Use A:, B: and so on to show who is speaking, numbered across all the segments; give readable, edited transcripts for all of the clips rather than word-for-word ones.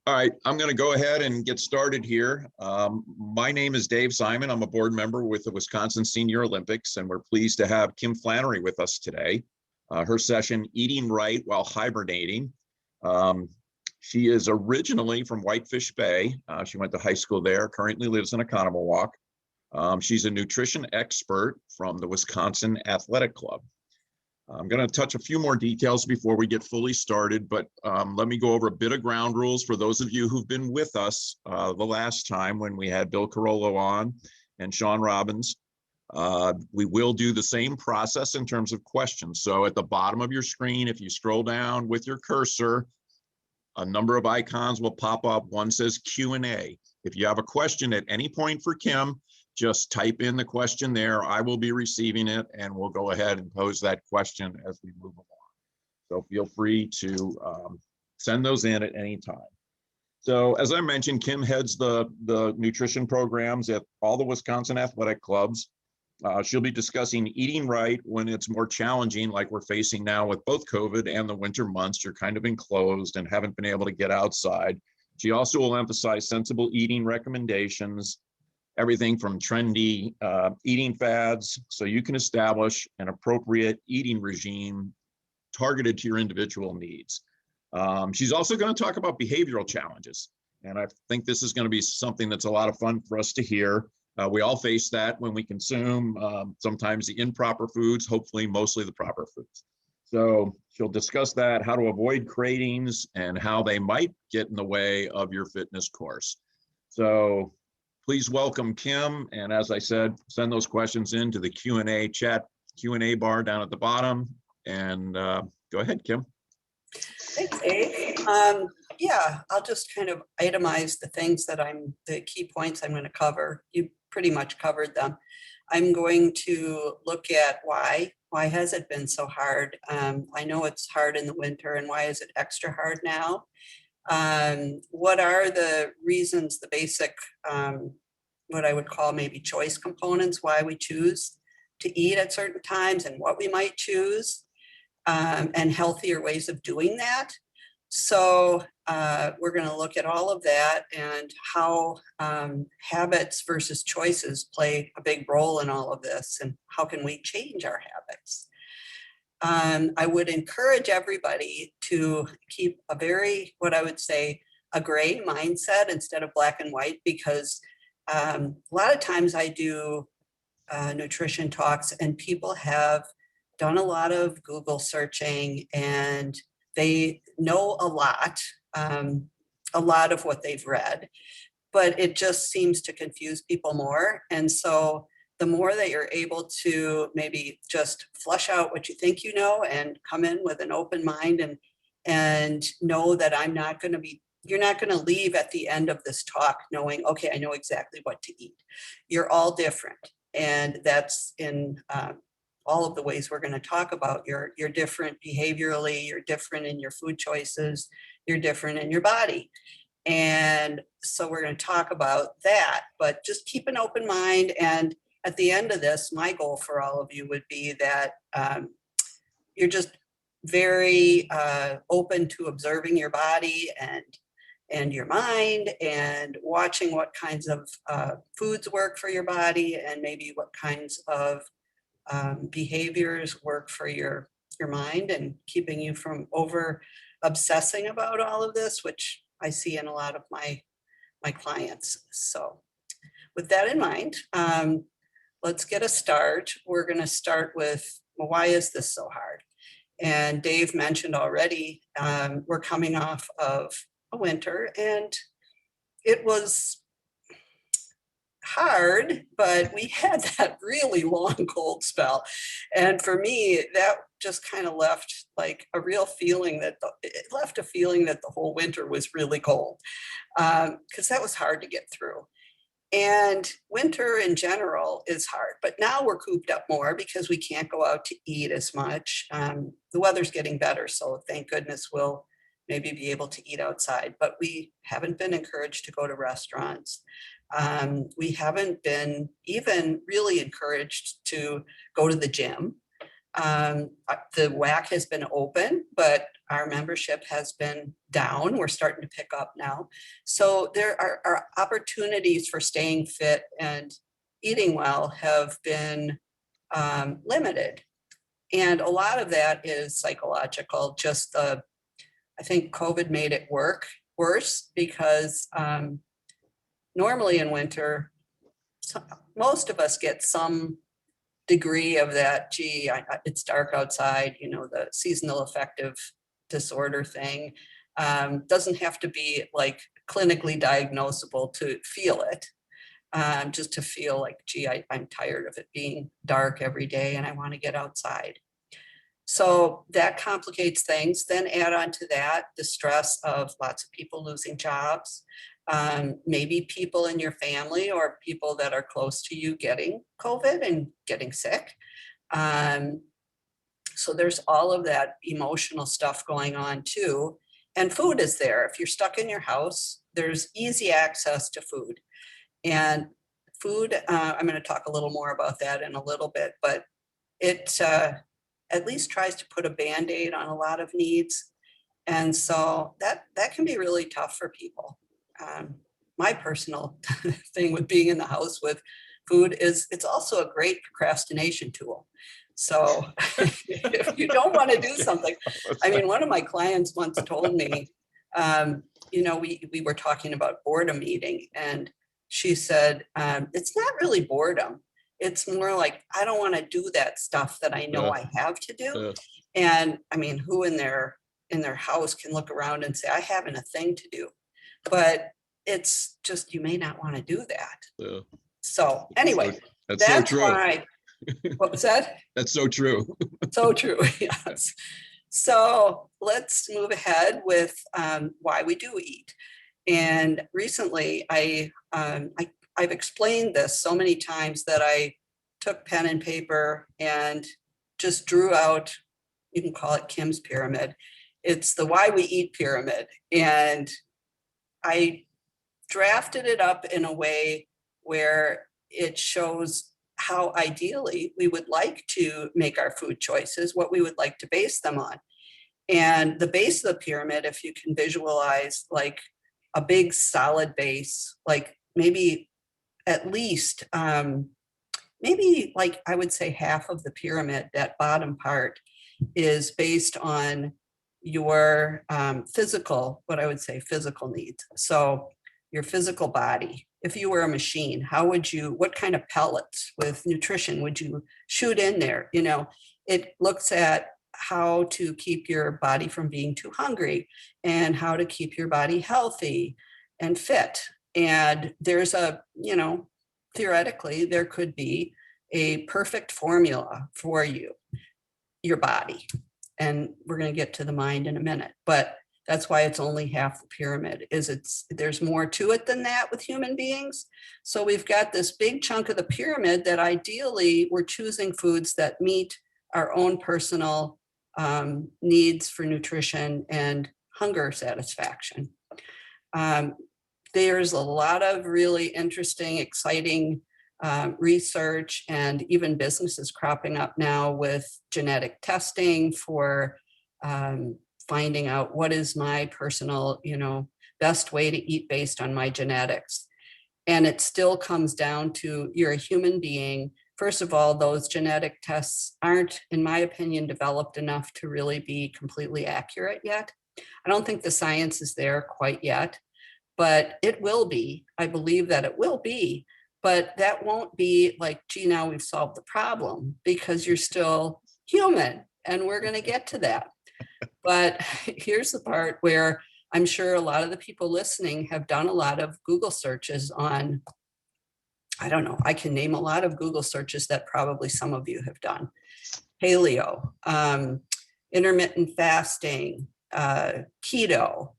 A: All right, I'm going to go ahead and get started here. My name is Dave Simon. I'm a board member with the Wisconsin Senior Olympics, and we're pleased to have Kim Flannery with us today. Her session, Eating Right While Hibernating. She is originally from Whitefish Bay. She went to high school there, currently lives in Oconomowoc. She's a nutrition expert from the Wisconsin Athletic Club. I'm going to touch a few more details before we get fully started, but let me go over a bit of ground rules for those of you who've been with us the last time when we had Bill Carollo on and Sean Robbins. We will do the same process in terms of questions. So at the bottom of your screen, if you scroll down with your cursor, a number of icons will pop up. One says Q&A. If you have a question at any point for Kim, just type in the question there. I will be receiving it, and we'll go ahead and pose that question as we move along. So feel free to send those in at any time. So as I mentioned, Kim heads the nutrition programs at all the Wisconsin athletic clubs. She'll be discussing eating right when it's more challenging, like we're facing now with both COVID and the winter months. You're kind of enclosed and haven't been able to get outside. She also will emphasize sensible eating recommendations, everything from trendy eating fads, so you can establish an appropriate eating regime targeted to your individual needs. She's also going to talk about behavioral challenges, and I think this is going to be something that's a lot of fun for us to hear. We all face that when we consume sometimes the improper foods, hopefully mostly the proper foods. So she'll discuss that, how to avoid cravings, and how they might get in the way of your fitness course. So please welcome Kim, and as I said, send those questions into the Q&A chat, Q&A bar down at the bottom, and go ahead, Kim.
B: Thanks, Dave. Yeah, I'll just kind of itemize the things that the key points I'm going to cover. You pretty much covered them. I'm going to look at why has it been so hard? I know it's hard in the winter, and why is it extra hard now? What are the reasons, the basic, what I would call maybe choice components, why we choose to eat at certain times and what we might choose, and healthier ways of doing that. So we're going to look at all of that and how habits versus choices play a big role in all of this, and how can we change our habits. I would encourage everybody to keep a very, what I would say, a gray mindset instead of black and white, because a lot of times I do nutrition talks and people have done a lot of Google searching and they know a lot of what they've read, but it just seems to confuse people more. And so the more that you're able to maybe just flush out what you think you know and come in with an open mind and know that you're not going to leave at the end of this talk knowing, okay, I know exactly what to eat. You're all different. And that's in all of the ways we're going to talk about. You're different behaviorally, you're different in your food choices, you're different in your body. And so we're going to talk about that, but just keep an open mind. And at the end of this, my goal for all of you would be that you're just very open to observing your body and your mind, and watching what kinds of foods work for your body, and maybe what kinds of behaviors work for your mind, and keeping you from over obsessing about all of this, which I see in a lot of my clients. So with that in mind, let's get a start. We're going to start with, well, why is this so hard? And Dave mentioned already, we're coming off of a winter, and it was hard, but we had that really long cold spell. And for me, that just kind of left like a real feeling that the whole winter was really cold, because that was hard to get through. And winter in general is hard, but now we're cooped up more because we can't go out to eat as much. The weather's getting better, so thank goodness we'll maybe be able to eat outside, but we haven't been encouraged to go to restaurants. We haven't been even really encouraged to go to the gym. The WAC has been open, but our membership has been down. We're starting to pick up now. So there are opportunities for staying fit and eating well have been limited. And a lot of that is psychological. Just I think COVID made it worse because normally in winter, most of us get some degree of that, gee, it's dark outside, the seasonal affective disorder thing. Doesn't have to be like clinically diagnosable to feel it. Just to feel like, gee, I'm tired of it being dark every day and I want to get outside. So that complicates things. Then add on to that the stress of lots of people losing jobs, maybe people in your family or people that are close to you getting COVID and getting sick. So there's all of that emotional stuff going on too. And food is there. If you're stuck in your house, there's easy access to food. And food, I'm going to talk a little more about that in a little bit, but it at least tries to put a Band-Aid on a lot of needs. And so that can be really tough for people. My personal thing with being in the house with food is it's also a great procrastination tool. So if you don't want to do something, I mean, one of my clients once told me, we were talking about boredom eating, and she said, it's not really boredom. It's more like, I don't want to do that stuff that I know I have to do. And I mean, who in their house can look around and say, I haven't a thing to do, but it's just, you may not want to do that. So anyway, that's
A: so
B: why, what was that?
A: That's so true.
B: So true, yes. So let's move ahead with why we do eat. And recently I've explained this so many times that I took pen and paper and just drew out, you can call it Kim's pyramid. It's the why we eat pyramid. And I drafted it up in a way where it shows how ideally we would like to make our food choices, what we would like to base them on. And the base of the pyramid, if you can visualize like a big solid base, like maybe at least, maybe like I would say half of the pyramid, that bottom part is based on your physical needs. So your physical body. If you were a machine, what kind of pellets with nutrition would you shoot in there? It looks at how to keep your body from being too hungry and how to keep your body healthy and fit. And there's theoretically, there could be a perfect formula for your body. And we're going to get to the mind in a minute, but that's why it's only half the pyramid. There's more to it than that with human beings. So we've got this big chunk of the pyramid that ideally we're choosing foods that meet our own personal needs for nutrition and hunger satisfaction. There's a lot of really interesting, exciting research and even businesses cropping up now with genetic testing for finding out what is my personal, best way to eat based on my genetics. And it still comes down to, you're a human being. First of all, those genetic tests aren't, in my opinion, developed enough to really be completely accurate yet. I don't think the science is there quite yet, but it will be. I believe that it will be, but that won't be like, gee, now we've solved the problem, because you're still human, and we're going to get to that. But here's the part where I'm sure a lot of the people listening have done a lot of Google searches on, I don't know, I can name a lot of Google searches that probably some of you have done. Paleo, intermittent fasting, keto.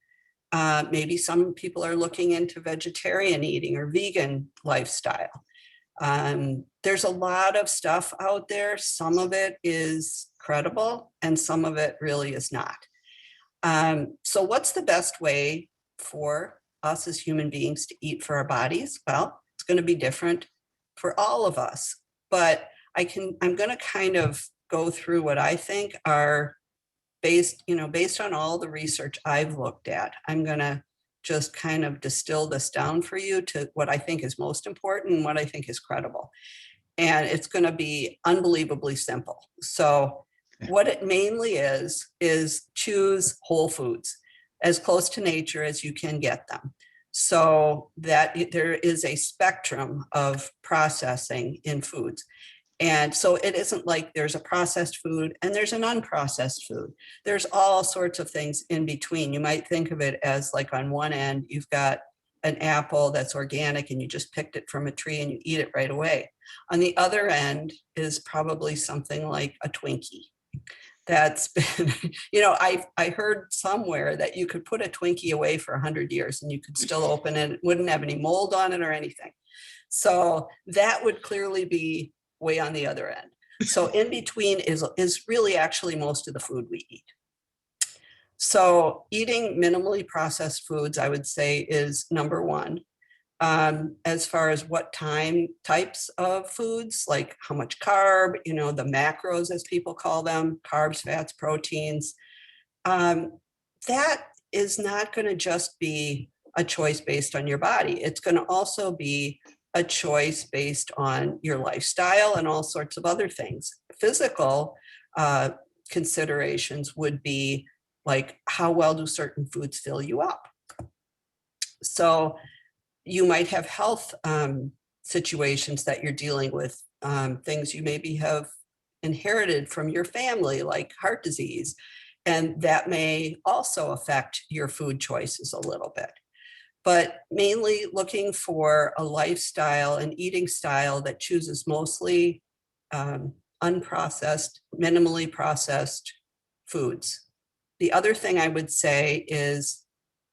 B: Maybe some people are looking into vegetarian eating or vegan lifestyle. There's a lot of stuff out there. Some of it is credible and some of it really is not. So what's the best way for us as human beings to eat for our bodies? Well, it's going to be different for all of us, but I'm going to kind of go through what I think are based on all the research I've looked at. I'm going to just kind of distill this down for you to what I think is most important and what I think is credible. And it's going to be unbelievably simple. So what it mainly is choose whole foods as close to nature as you can get them. So that there is a spectrum of processing in foods. And so it isn't like there's a processed food and there's an unprocessed food. There's all sorts of things in between. You might think of it as like on one end, you've got an apple that's organic and you just picked it from a tree and you eat it right away. On the other end is probably something like a Twinkie. That's been, I heard somewhere that you could put a Twinkie away for 100 years and you could still open it. It wouldn't have any mold on it or anything. So that would clearly be way on the other end. So in between is really actually most of the food we eat. So eating minimally processed foods, I would say, is number one. As far as what types of foods, like how much carb, the macros, as people call them, carbs, fats, proteins, that is not going to just be a choice based on your body. It's going to also be a choice based on your lifestyle and all sorts of other things. Physical considerations would be like, how well do certain foods fill you up? So you might have health situations that you're dealing with, things you maybe have inherited from your family, like heart disease, and that may also affect your food choices a little bit. But mainly looking for a lifestyle and eating style that chooses mostly unprocessed, minimally processed foods. The other thing I would say is,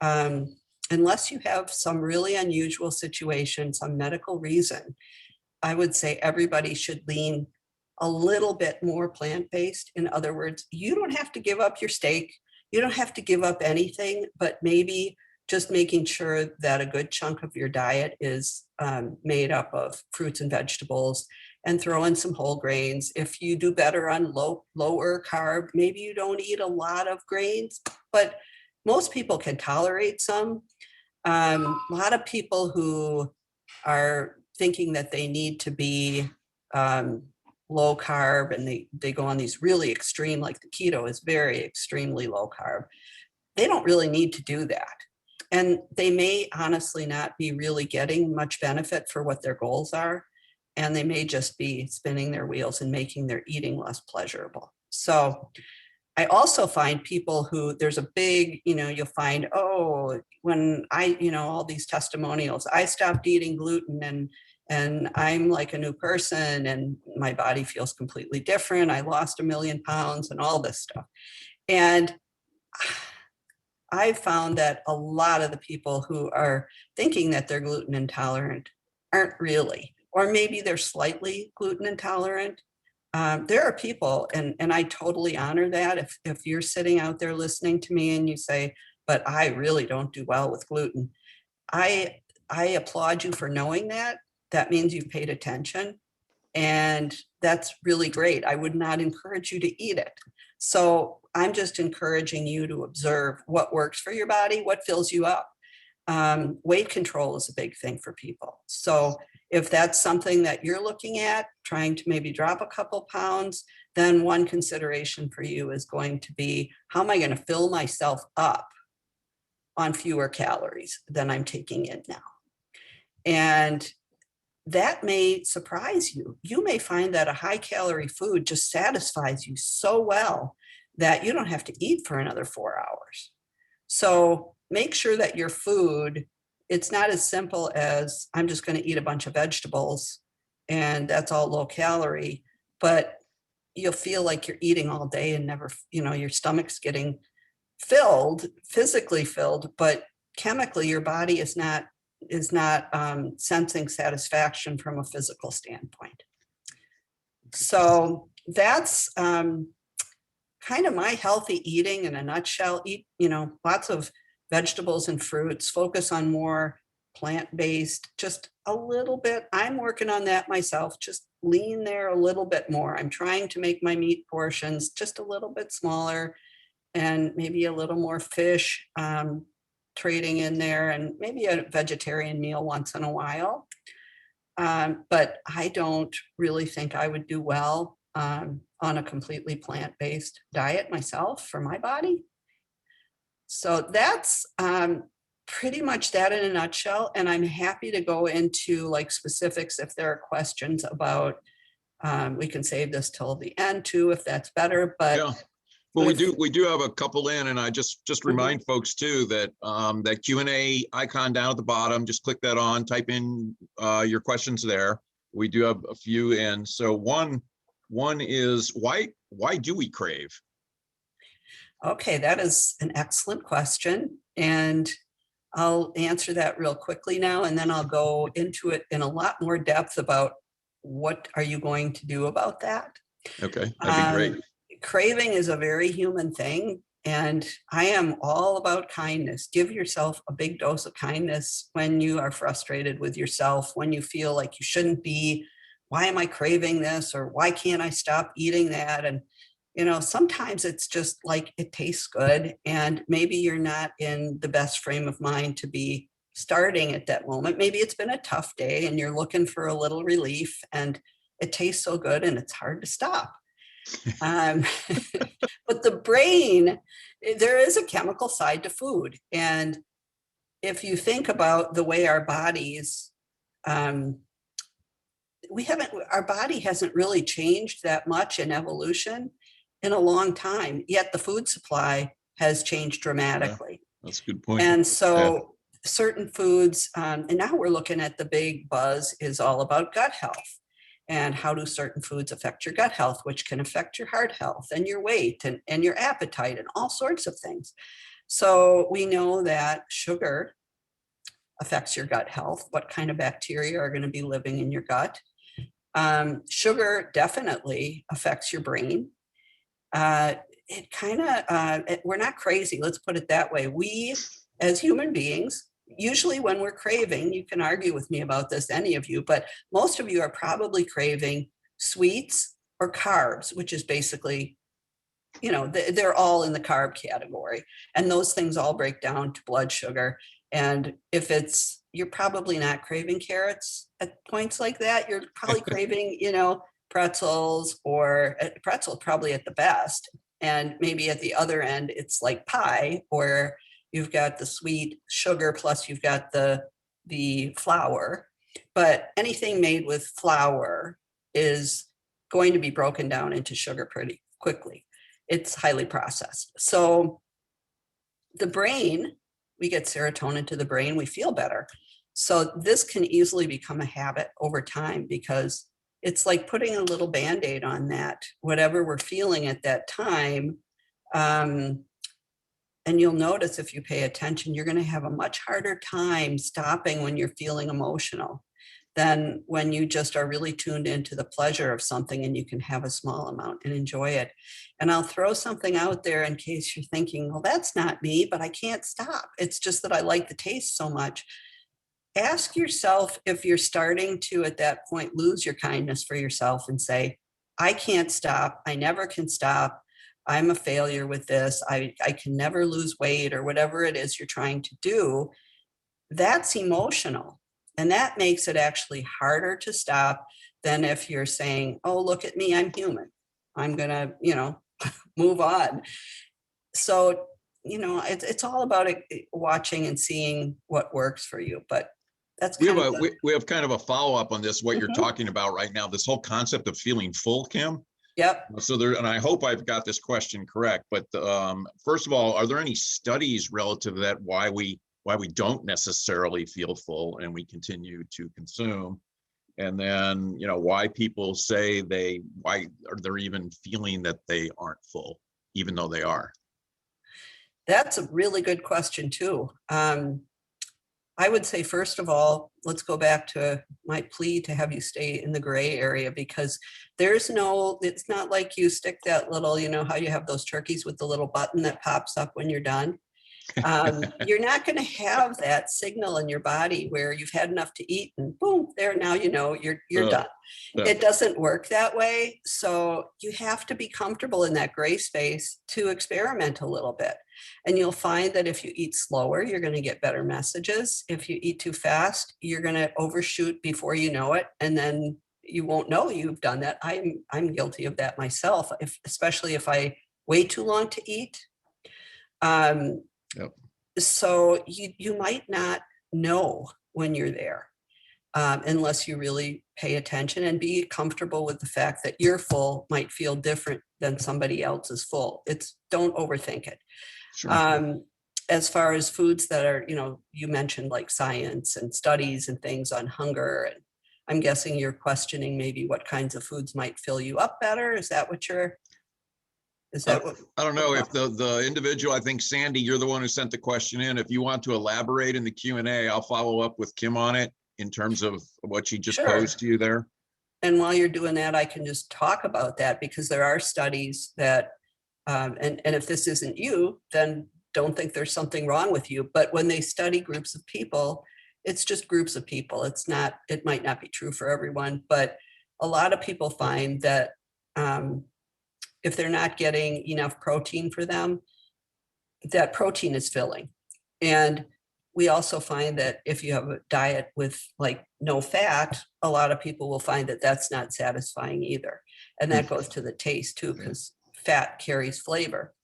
B: unless you have some really unusual situation, some medical reason, I would say everybody should lean a little bit more plant-based. In other words, you don't have to give up your steak. You don't have to give up anything, but maybe just making sure that a good chunk of your diet is made up of fruits and vegetables, and throw in some whole grains. If you do better on lower carb, maybe you don't eat a lot of grains, but most people can tolerate some. A lot of people who are thinking that they need to be low carb, and they go on these really extreme, like the keto is very extremely low carb. They don't really need to do that. And they may honestly not be really getting much benefit for what their goals are. And they may just be spinning their wheels and making their eating less pleasurable. So I also find people who there's a big, you'll find, when I, all these testimonials, I stopped eating gluten and I'm like a new person and my body feels completely different. I lost 1 million pounds and all this stuff. And I found that a lot of the people who are thinking that they're gluten intolerant aren't really, or maybe they're slightly gluten intolerant. There are people, and I totally honor that. If you're sitting out there listening to me and you say, but I really don't do well with gluten, I applaud you for knowing that. That means you've paid attention. And that's really great. I would not encourage you to eat it. So I'm just encouraging you to observe what works for your body, what fills you up. Weight control is a big thing for people. So if that's something that you're looking at, trying to maybe drop a couple pounds, then one consideration for you is going to be, how am I going to fill myself up on fewer calories than I'm taking in now? And that may surprise you. You may find that a high calorie food just satisfies you so well that you don't have to eat for another 4 hours. So make sure that your food, it's not as simple as I'm just going to eat a bunch of vegetables and that's all low calorie, but you'll feel like you're eating all day and never, your stomach's getting filled, physically filled, but chemically your body is not sensing satisfaction from a physical standpoint. So that's kind of my healthy eating in a nutshell. Eat, lots of vegetables and fruits, focus on more plant-based, just a little bit. I'm working on that myself, just lean there a little bit more. I'm trying to make my meat portions just a little bit smaller and maybe a little more fish trading in there, and maybe a vegetarian meal once in a while. But I don't really think I would do well on a completely plant-based diet myself for my body. So that's pretty much that in a nutshell. And I'm happy to go into like specifics if there are questions about, we can save this till the end too, if that's better. But
A: Yeah. Well, we do have a couple in, and I just remind folks too that that Q&A icon down at the bottom, just click that on, type in your questions there. We do have a few in. So one is why do we crave?
B: Okay, that is an excellent question. And I'll answer that real quickly now, and then I'll go into it in a lot more depth about what are you going to do about that.
A: Okay, that'd be great.
B: Craving is a very human thing, and I am all about kindness. Give yourself a big dose of kindness when you are frustrated with yourself, when you feel like you shouldn't be. Why am I craving this? Or why can't I stop eating that? And sometimes it's just like it tastes good, and maybe you're not in the best frame of mind to be starting at that moment. Maybe it's been a tough day and you're looking for a little relief, and it tastes so good and it's hard to stop. But the brain, there is a chemical side to food. And if you think about the way our bodies, our body hasn't really changed that much in evolution in a long time, yet the food supply has changed dramatically.
A: Yeah, that's a good point.
B: And so certain foods, and now we're looking at the big buzz is all about gut health. And how do certain foods affect your gut health, which can affect your heart health and your weight and your appetite and all sorts of things. So we know that sugar affects your gut health, what kind of bacteria are going to be living in your gut. Sugar definitely affects your brain. We're not crazy, let's put it that way. We, as human beings, usually when we're craving, you can argue with me about this, any of you, but most of you are probably craving sweets or carbs, which is basically, they're all in the carb category. And those things all break down to blood sugar. And if you're probably not craving carrots at points like that, you're probably craving, pretzels, or pretzel probably at the best. And maybe at the other end, it's like pie, or you've got the sweet sugar, plus you've got the flour. But anything made with flour is going to be broken down into sugar pretty quickly. It's highly processed. So the brain, we get serotonin to the brain, we feel better. So this can easily become a habit over time, because it's like putting a little Band-Aid on that, whatever we're feeling at that time. And you'll notice if you pay attention, you're going to have a much harder time stopping when you're feeling emotional than when you just are really tuned into the pleasure of something and you can have a small amount and enjoy it. And I'll throw something out there in case you're thinking, well, that's not me, but I can't stop. It's just that I like the taste so much. Ask yourself if you're starting to, at that point, lose your kindness for yourself and say, I can't stop. I never can stop. I'm a failure with this. I can never lose weight, or whatever it is you're trying to do. That's emotional. And that makes it actually harder to stop than if you're saying, oh, look at me, I'm human. I'm going to, move on. So, it's all about watching and seeing what works for you. But that's
A: we have kind of a follow-up on this, what you're talking about right now, this whole concept of feeling full, Kim.
B: Yep.
A: So and I hope I've got this question correct, but first of all, are there any studies relative to that, why we don't necessarily feel full and we continue to consume? And then, why people say why are they even feeling that they aren't full, even though they are?
B: That's a really good question too. I would say, first of all, let's go back to my plea to have you stay in the gray area, because it's not like you stick that little, how you have those turkeys with the little button that pops up when you're done. You're not going to have that signal in your body where you've had enough to eat and boom, there, now you know you're done.
A: Yeah.
B: It doesn't work that way. So you have to be comfortable in that gray space to experiment a little bit. And you'll find that if you eat slower, you're going to get better messages. If you eat too fast, you're going to overshoot before you know it. And then you won't know you've done that. I'm guilty of that myself, especially if I wait too long to eat.
A: Yep.
B: So you might not know when you're there unless you really pay attention and be comfortable with the fact that your full might feel different than somebody else's full. Don't overthink it.
A: Sure.
B: As far as foods that are, you mentioned like science and studies and things on hunger. And I'm guessing you're questioning maybe what kinds of foods might fill you up better. Is that what
A: I don't know if the individual, I think Sandy, you're the one who sent the question in. If you want to elaborate in the Q&A, I'll follow up with Kim on it in terms of what she just posed to you there.
B: And while you're doing that, I can just talk about that because there are studies that, and if this isn't you, then don't think there's something wrong with you. But when they study groups of people, it's just groups of people. It might not be true for everyone, but a lot of people find that if they're not getting enough protein for them, that protein is filling. And we also find that if you have a diet with like no fat, a lot of people will find that that's not satisfying either. And that goes to the taste too, because fat carries flavor.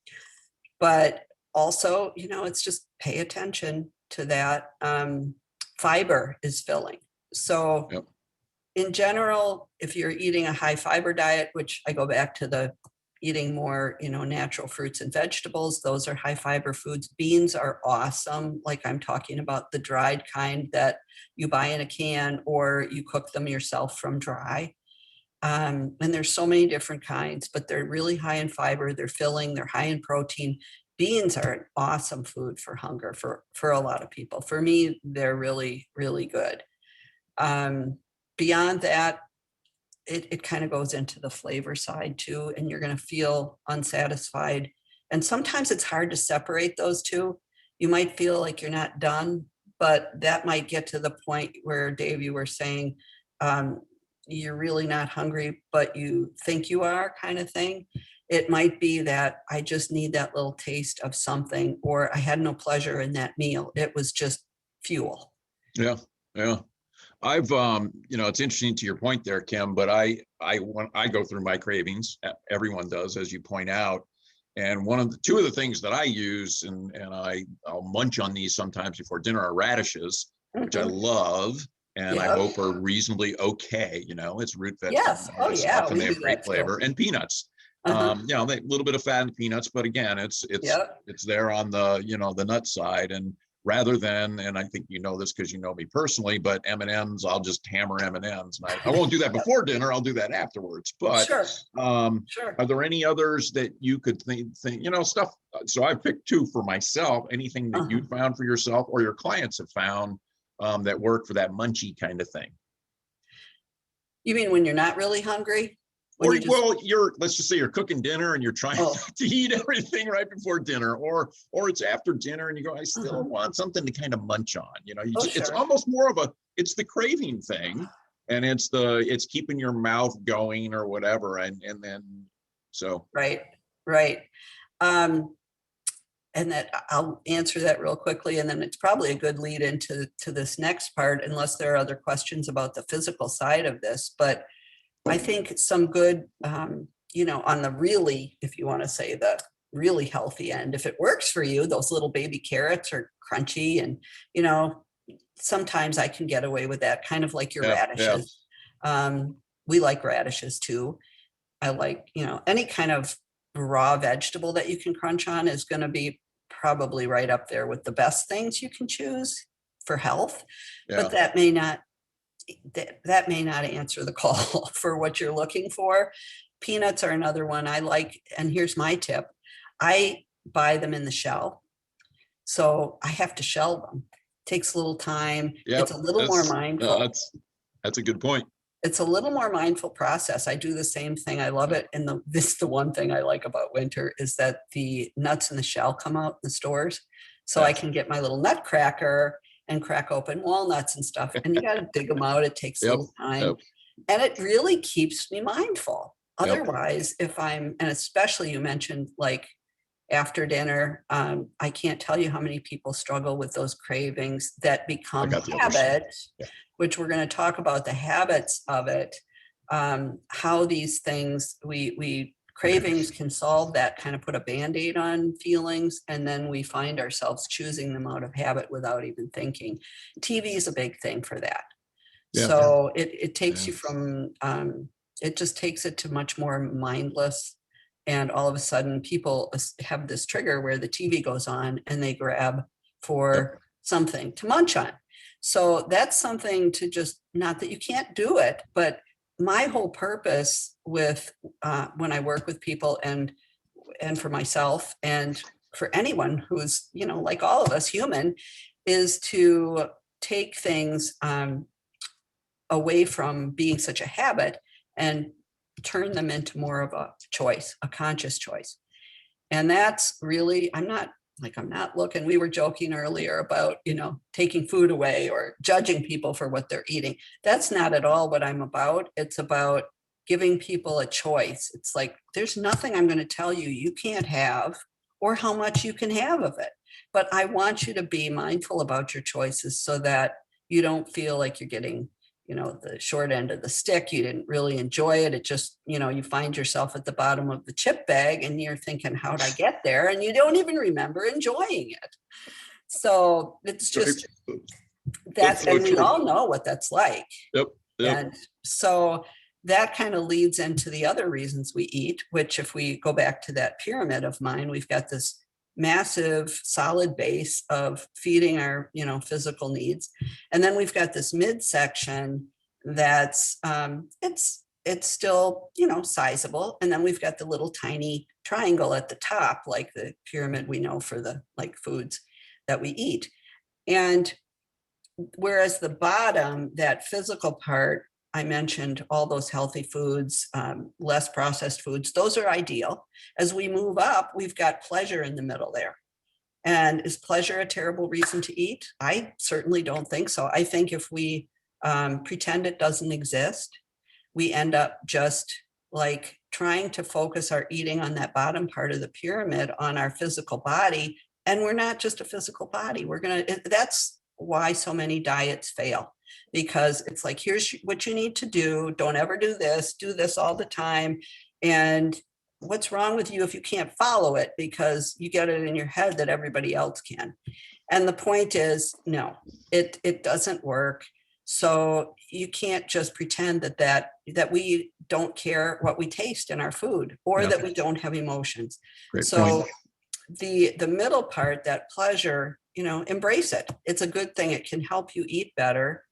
B: But also, it's just pay attention to that. Fiber is filling. So in general, if you're eating a high fiber diet, which I go back to the eating more, natural fruits and vegetables, those are high fiber foods. Beans are awesome. Like I'm talking about the dried kind that you buy in a can or you cook them yourself from dry. And there's so many different kinds, but they're really high in fiber. They're filling, they're high in protein. Beans are an awesome food for hunger for a lot of people. For me, they're really, really good. Beyond that, it kind of goes into the flavor side too, and you're going to feel unsatisfied. And sometimes it's hard to separate those two. You might feel like you're not done, but that might get to the point where, Dave, you were saying you're really not hungry, but you think you are, kind of thing. It might be that I just need that little taste of something, or I had no pleasure in that meal. It was just fuel.
A: Yeah. I've, it's interesting to your point there, Kim, but I go through my cravings. Everyone does, as you point out. And two of the things that I use, and I'll munch on these sometimes before dinner, are radishes, which I love, and I hope are reasonably okay. It's root vegetables stuff, and they have great flavor. And peanuts. They a little bit of fat in the peanuts, but again, it's there on the the nut side. And rather than, and I think this because you know me personally, but M&Ms, I'll just hammer M&Ms. And I won't do that before dinner. I'll do that afterwards. But are there any others that you could think stuff? So I've picked two for myself. Anything that you found for yourself or your clients have found that work for that munchy kind of thing?
B: You mean when you're not really hungry?
A: Let's just say you're cooking dinner and you're trying to eat everything right before dinner, or it's after dinner and you go, I still want something to kind of munch on. It's almost more of it's the craving thing, and it's keeping your mouth going or whatever, and then so
B: right. And that I'll answer that real quickly, and then it's probably a good lead into this next part, unless there are other questions about the physical side of this, but. I think some good, on the really, if you want to say the really healthy end, if it works for you, those little baby carrots are crunchy and, sometimes I can get away with that, kind of like your radishes. We like radishes too. I like, any kind of raw vegetable that you can crunch on is going to be probably right up there with the best things you can choose for health, but that may not answer the call for what you're looking for. Peanuts are another one I like. And here's my tip. I buy them in the shell. So I have to shell them. It takes a little time. It's a little more mindful.
A: That's a good point.
B: It's a little more mindful process. I do the same thing. I love it. And the one thing I like about winter is that the nuts in the shell come out in the stores. so I can get my little nutcracker and crack open walnuts and stuff. And you got to dig them out. It takes a little time. And it really keeps me mindful. Otherwise, if and especially you mentioned like after dinner, I can't tell you how many people struggle with those cravings that become habits, which we're going to talk about the habits of it, how these things, cravings can solve that, kind of put a Band-Aid on feelings, and then we find ourselves choosing them out of habit without even thinking. TV is a big thing for that. So it takes you from, it just takes it to much more mindless. And all of a sudden people have this trigger where the TV goes on and they grab for something to munch on. So that's something to just, not that you can't do it, but my whole purpose with when I work with people and for myself and for anyone who's, you know, like all of us human, is to take things away from being such a habit and turn them into more of a choice, a conscious choice. And that's really, I'm not looking, we were joking earlier about, you know, taking food away or judging people for what they're eating. That's not at all what I'm about. It's about giving people a choice. It's like, there's nothing I'm going to tell you you can't have or how much you can have of it. But I want you to be mindful about your choices so that you don't feel like you're getting, you know, the short end of the stick. You didn't really enjoy it. It just, you know, you find yourself at the bottom of the chip bag and you're thinking, how'd I get there? And you don't even remember enjoying it. So it's just, that's and we all know what that's like. And so that kind of leads into the other reasons we eat, which if we go back to that pyramid of mine, we've got this massive solid base of feeding our, you know, physical needs. And then we've got this midsection that's, it's still, you know, sizable. And then we've got the little tiny triangle at the top, like the pyramid we know for the like foods that we eat. And whereas the bottom, that physical part, I mentioned all those healthy foods, less processed foods, those are ideal. As we move up, we've got pleasure in the middle there. And is pleasure a terrible reason to eat? I certainly don't think so. I think if we pretend it doesn't exist, we end up just like trying to focus our eating on that bottom part of the pyramid on our physical body. And we're not just a physical body. That's why so many diets fail. Because it's like, here's what you need to do. Don't ever do this all the time. And what's wrong with you if you can't follow it because you get it in your head that everybody else can. And the point is, no, it doesn't work. So you can't just pretend that we don't care what we taste in our food or that we don't have emotions. So the middle part, that pleasure, you know, embrace it. It's a good thing. It can help you eat better.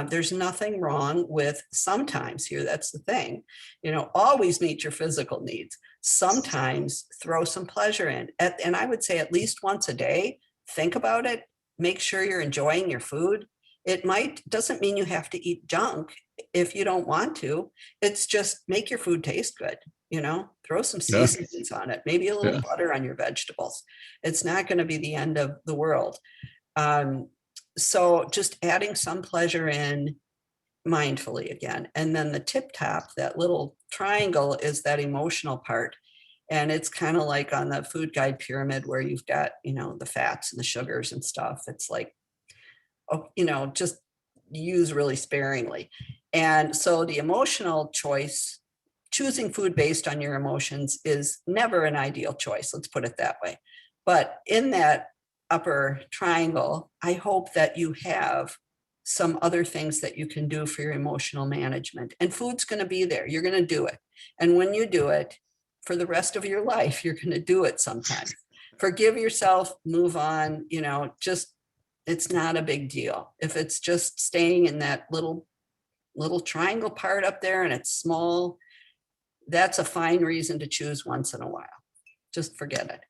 B: There's nothing wrong with sometimes here. That's the thing, you know, always meet your physical needs. Sometimes throw some pleasure in. And I would say at least once a day, think about it. Make sure you're enjoying your food. It doesn't mean you have to eat junk if you don't want to. It's just make your food taste good. You know, throw some seasonings on it, maybe a little butter on your vegetables. It's not going to be the end of the world. So just adding some pleasure in mindfully again. And then the tip top, that little triangle, is that emotional part. And it's kind of like on the food guide pyramid where you've got, you know, the fats and the sugars and stuff. It's like, oh, you know, just use really sparingly. And so the emotional choice, choosing food based on your emotions, is never an ideal choice. Let's put it that way. But in that upper triangle, I hope that you have some other things that you can do for your emotional management. And food's going to be there. You're going to do it. And when you do it for the rest of your life, you're going to do it sometimes. Forgive yourself, move on, you know, just, it's not a big deal. If it's just staying in that little triangle part up there and it's small, that's a fine reason to choose once in a while. Just forget it.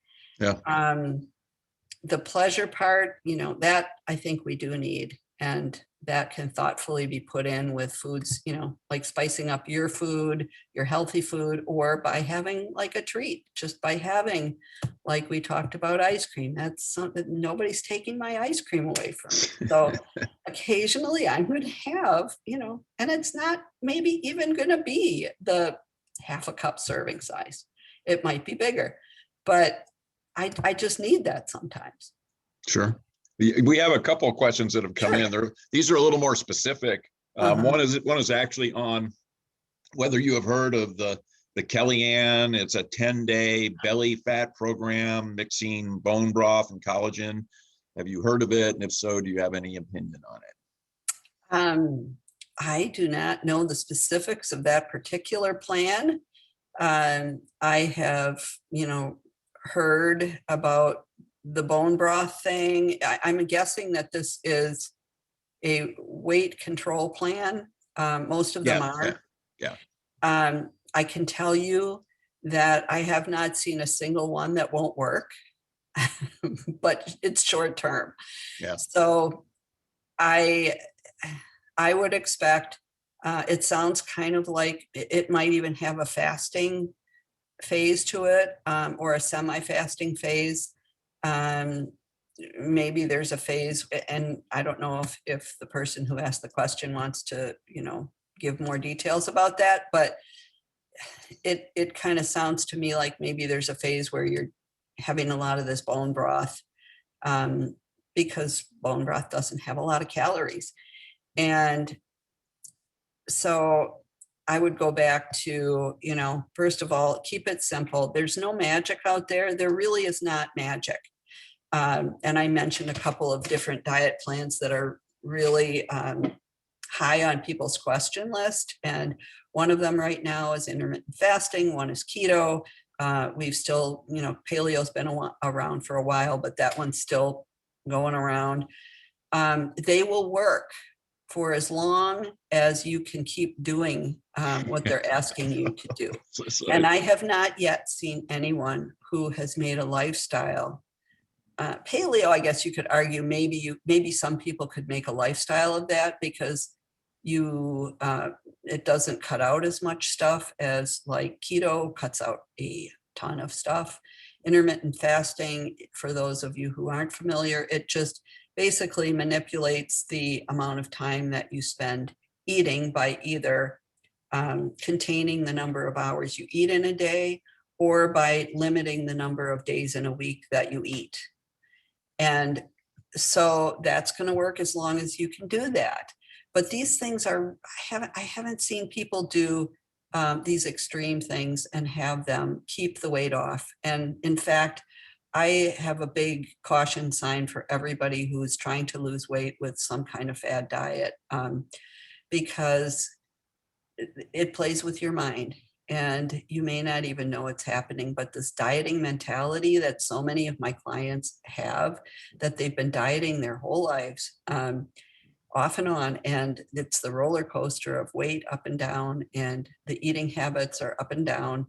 B: the pleasure part, that I think we do need, and that can thoughtfully be put in with foods, like spicing up your food, your healthy food, or by having like a treat, just by having, like we talked about, ice cream. That's something, nobody's taking my ice cream away from me. So occasionally I'm going to have, and it's not maybe even going to be the half a cup serving size. It might be bigger, but I just need that sometimes.
A: Sure. We have a couple of questions that have come in there. These are a little more specific. One is actually on whether you have heard of the Kellyanne. It's a 10-day belly fat program mixing bone broth and collagen. Have you heard of it? And if so, do you have any opinion on it?
B: I do not know the specifics of that particular plan. I have, heard about the bone broth thing. I'm guessing that this is a weight control plan. Most of them are.
A: Yeah.
B: I can tell you that I have not seen a single one that won't work, but it's short term.
A: Yeah.
B: So I would expect, it sounds kind of like it might even have a fasting phase to it, or a semi-fasting phase. Maybe there's a phase, and I don't know if the person who asked the question wants to, give more details about that, but it kind of sounds to me like maybe there's a phase where you're having a lot of this bone broth, because bone broth doesn't have a lot of calories. And so I would go back to, first of all, keep it simple. There's no magic out there. There really is not magic. And I mentioned a couple of different diet plans that are really high on people's question list. And one of them right now is intermittent fasting. One is keto. We've still, paleo's been around for a while, but that one's still going around. They will work for as long as you can keep doing what they're asking you to do. And I have not yet seen anyone who has made a lifestyle. Paleo, I guess you could argue, maybe some people could make a lifestyle of that, because it doesn't cut out as much stuff as like keto cuts out a ton of stuff. Intermittent fasting, for those of you who aren't familiar, it just basically manipulates the amount of time that you spend eating by either containing the number of hours you eat in a day, or by limiting the number of days in a week that you eat. And so that's going to work as long as you can do that. But these things I haven't seen people do these extreme things and have them keep the weight off. And in fact, I have a big caution sign for everybody who's trying to lose weight with some kind of fad diet, because it plays with your mind, and you may not even know it's happening. But this dieting mentality that so many of my clients have, that they've been dieting their whole lives, off and on, and it's the roller coaster of weight up and down, and the eating habits are up and down.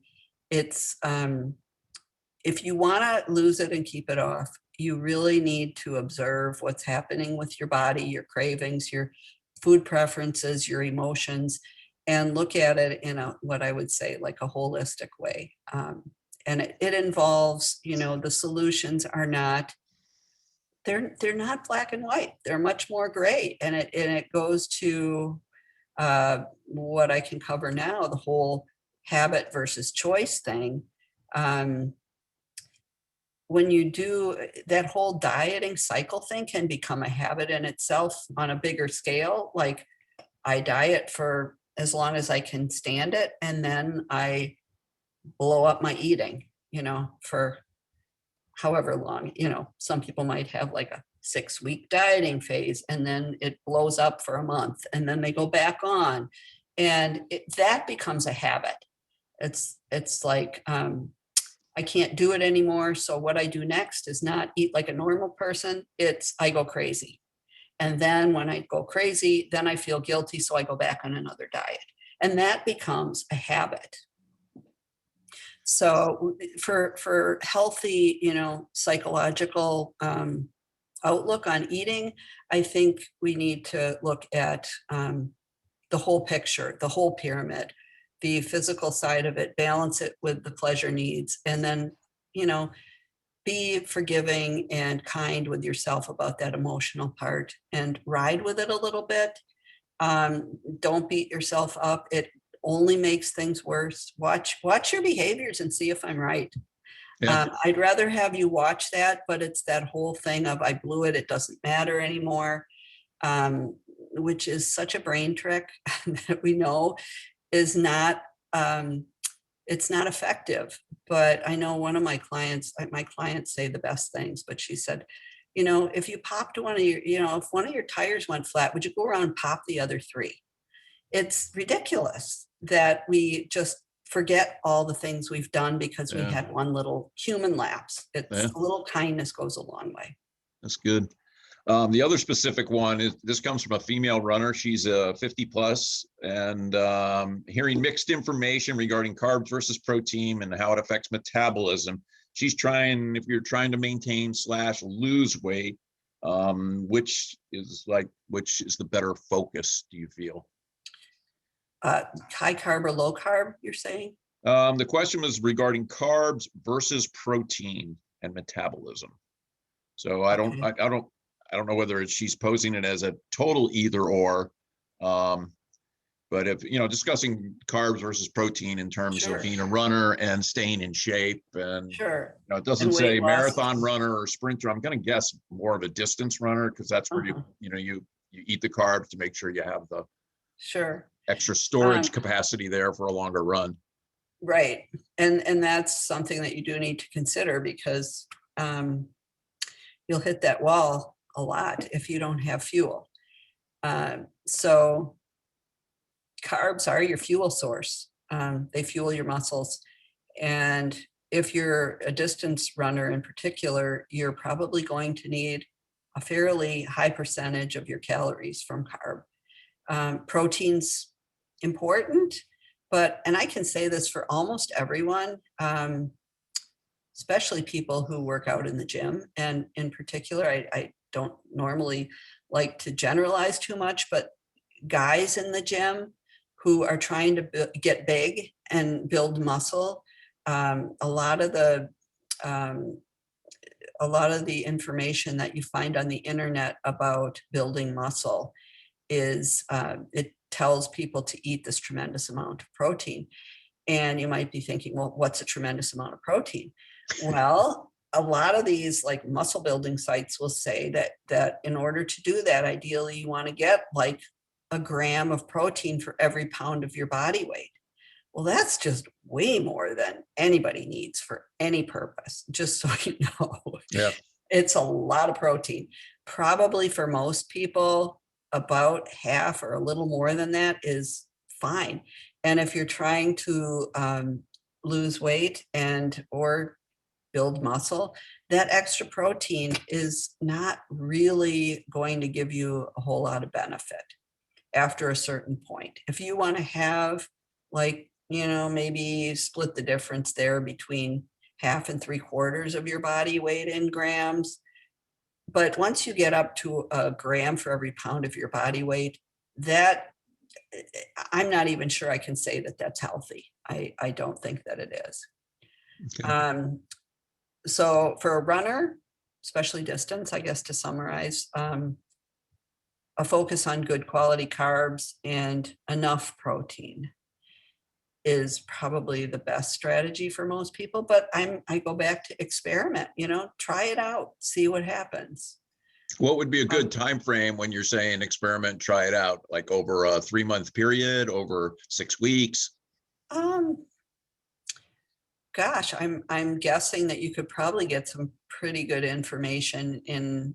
B: It's if you want to lose it and keep it off, you really need to observe what's happening with your body, your cravings, your food preferences, your emotions, and look at it in what I would say like a holistic way. And it involves, the solutions are not, they're not black and white. They're much more gray. And it goes to what I can cover now, the whole habit versus choice thing. When you do that, whole dieting cycle thing can become a habit in itself on a bigger scale. Like, I diet for as long as I can stand it, and then I blow up my eating, for however long. Some people might have like a 6-week dieting phase, and then it blows up for a month, and then they go back on, and that becomes a habit. It's like, I can't do it anymore. So what I do next is not eat like a normal person. It's I go crazy. And then when I go crazy, then I feel guilty. So I go back on another diet. And that becomes a habit. So for healthy, psychological outlook on eating, I think we need to look at the whole picture, the whole pyramid, the physical side of it, balance it with the pleasure needs, and then, be forgiving and kind with yourself about that emotional part and ride with it a little bit. Don't beat yourself up. It only makes things worse. Watch your behaviors and see if I'm right.
A: Yeah.
B: I'd rather have you watch that, but it's that whole thing of I blew it, it doesn't matter anymore, which is such a brain trick that we know is not, it's not effective. But I know one of my clients say the best things, but she said, if you popped one of your, if one of your tires went flat, would you go around and pop the other three? It's ridiculous that we just forget all the things we've done because we
A: Yeah.
B: had one little human lapse. It's
A: Yeah.
B: a little kindness goes a long way.
A: That's good. The other specific one is this comes from a female runner. She's 50 plus and hearing mixed information regarding carbs versus protein and how it affects metabolism. She's trying, if you're trying to maintain / lose weight, which is the better focus, do you feel?
B: High carb or low carb, you're saying?
A: The question was regarding carbs versus protein and metabolism. So I don't know whether she's posing it as a total either or, but if discussing carbs versus protein in terms
B: Sure.
A: of being a runner and staying in shape, and
B: Sure.
A: it doesn't say marathon runner or sprinter. I'm going to guess more of a distance runner because that's where you eat the carbs to make sure you have the extra storage capacity there for a longer run.
B: Right, and that's something that you do need to consider because you'll hit that wall a lot if you don't have fuel. So carbs are your fuel source. They fuel your muscles. And if you're a distance runner in particular, you're probably going to need a fairly high percentage of your calories from carb. Protein's important, and I can say this for almost everyone, especially people who work out in the gym. And in particular, I don't normally like to generalize too much, but guys in the gym who are trying to get big and build muscle, a lot of the information that you find on the internet about building muscle is it tells people to eat this tremendous amount of protein. And you might be thinking, well, what's a tremendous amount of protein? Well, a lot of these like muscle building sites will say that in order to do that, ideally you want to get like a gram of protein for every pound of your body weight. Well, that's just way more than anybody needs for any purpose, just so you know.
A: Yeah.
B: It's a lot of protein. Probably for most people, about half or a little more than that is fine. And if you're trying to lose weight or build muscle, that extra protein is not really going to give you a whole lot of benefit after a certain point. If you want to have maybe split the difference there between 1/2 and 3/4 of your body weight in grams. But once you get up to a gram for every pound of your body weight, that I'm not even sure I can say that that's healthy. I don't think that it is. Okay. So for a runner, especially distance, I guess to summarize, a focus on good quality carbs and enough protein is probably the best strategy for most people. But I go back to experiment, try it out, see what happens.
A: What would be a good time frame when you're saying experiment, try it out, like over a 3-month period, over 6 weeks?
B: Gosh, I'm guessing that you could probably get some pretty good information in,